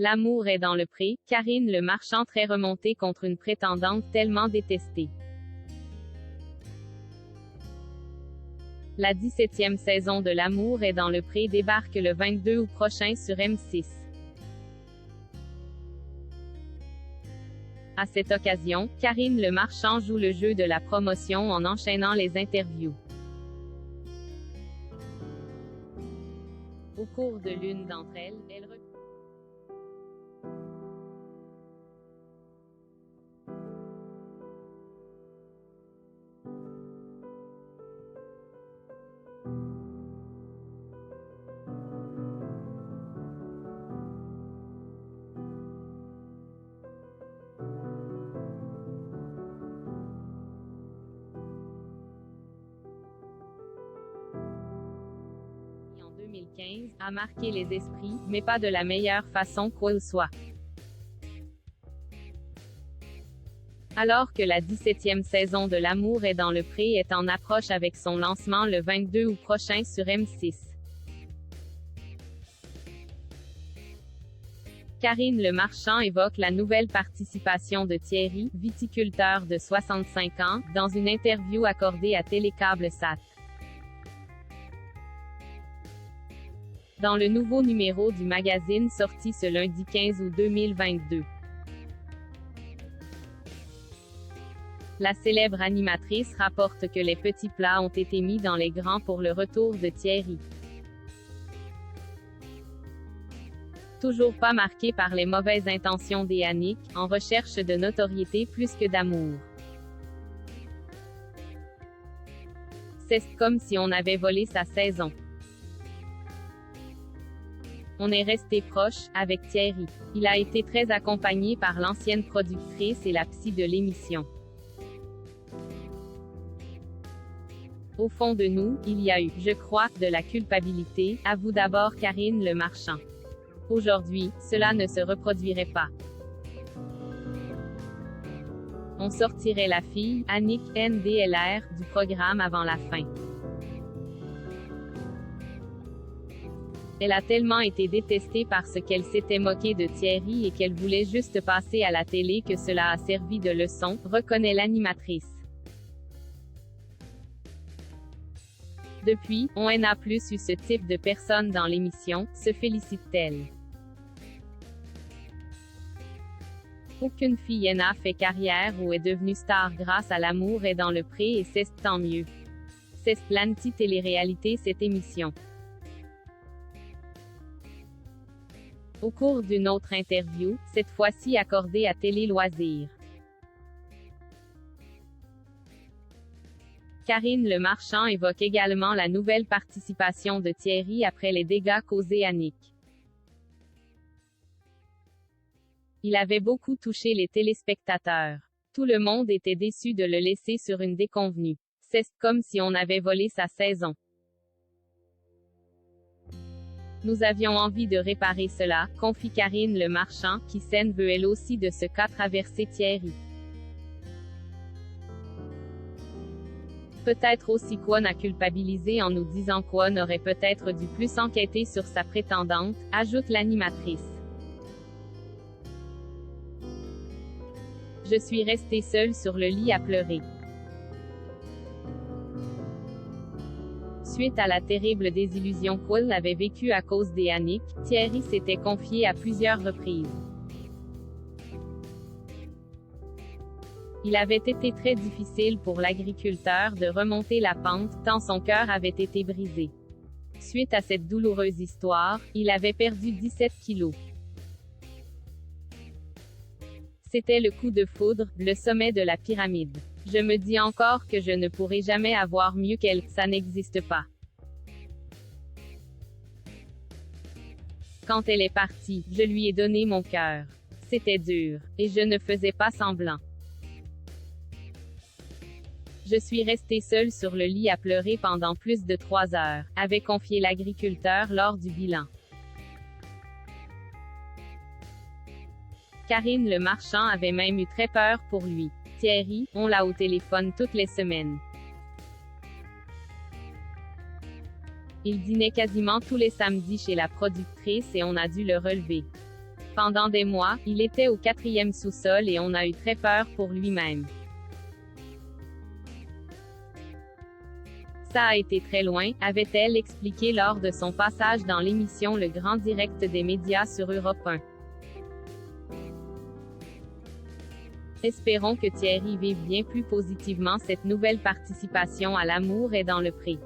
L'amour est dans le pré, Karine Le Marchand très remontée contre une prétendante tellement détestée. La 17e saison de L'amour est dans le pré débarque le 22 août prochain sur M6. À cette occasion, Karine Le Marchand joue le jeu de la promotion en enchaînant les interviews. Au cours de l'une d'entre elles, elle en 2015, a marqué les esprits, mais pas de la meilleure façon qu'il soit. Alors que la 17e saison de L'amour est dans le pré est en approche avec son lancement le 22 août prochain sur M6. Karine Le Marchand évoque la nouvelle participation de Thierry, viticulteur de 65 ans, dans une interview accordée à Télécable Sat. Dans le nouveau numéro du magazine sorti ce lundi 15 août 2022. La célèbre animatrice rapporte que les petits plats ont été mis dans les grands pour le retour de Thierry. Toujours pas marqué par les mauvaises intentions d'Yannick, en recherche de notoriété plus que d'amour. C'est comme si on avait volé sa saison. On est resté proche, avec Thierry. Il a été très accompagné par l'ancienne productrice et la psy de l'émission. Au fond de nous, il y a eu, je crois, de la culpabilité, avoue d'abord Karine Le Marchand. Aujourd'hui, cela ne se reproduirait pas. On sortirait la fille, Annick NDLR, du programme avant la fin. Elle a tellement été détestée parce qu'elle s'était moquée de Thierry et qu'elle voulait juste passer à la télé que cela a servi de leçon, reconnaît l'animatrice. Depuis, on n'a plus eu ce type de personne dans l'émission, se félicite-t-elle. Aucune fille n'a fait carrière ou est devenue star grâce à L'amour est dans le pré et c'est tant mieux. C'est l'anti-télé-réalité cette émission. Au cours d'une autre interview, cette fois-ci accordée à Télé Loisirs. Karine Le Marchand évoque également la nouvelle participation de Thierry après les dégâts causés à Nick. Il avait beaucoup touché les téléspectateurs. Tout le monde était déçu de le laisser sur une déconvenue. C'est comme si on avait volé sa saison. Nous avions envie de réparer cela, confie Karine Le Marchand, qui scène veut elle aussi de ce qu'a traversé Thierry. Peut-être aussi Kwon a culpabilisé en nous disant Kwon aurait peut-être dû plus enquêter sur sa prétendante, ajoute l'animatrice. Je suis restée seule sur le lit à pleurer. Suite à la terrible désillusion qu'Kwon avait vécue à cause d'Yannick, Thierry s'était confié à plusieurs reprises. Il avait été très difficile pour l'agriculteur de remonter la pente, tant son cœur avait été brisé. Suite à cette douloureuse histoire, il avait perdu 17 kilos. C'était le coup de foudre, le sommet de la pyramide. Je me dis encore que je ne pourrai jamais avoir mieux qu'elle, ça n'existe pas. Quand elle est partie, je lui ai donné mon cœur. C'était dur, et je ne faisais pas semblant. Je suis restée seule sur le lit à pleurer pendant plus de 3 heures, avait confié l'agriculteur lors du bilan. Karine Le Marchand avait même eu très peur pour lui. Thierry, on l'a au téléphone toutes les semaines. Il dînait quasiment tous les samedis chez la productrice et on a dû le relever. Pendant des mois, il était au 4e sous-sol et on a eu très peur pour lui-même. Ça a été très loin, avait-elle expliqué lors de son passage dans l'émission Le Grand Direct des médias sur Europe 1. Espérons que Thierry vive bien plus positivement cette nouvelle participation à l'amour est dans le pré.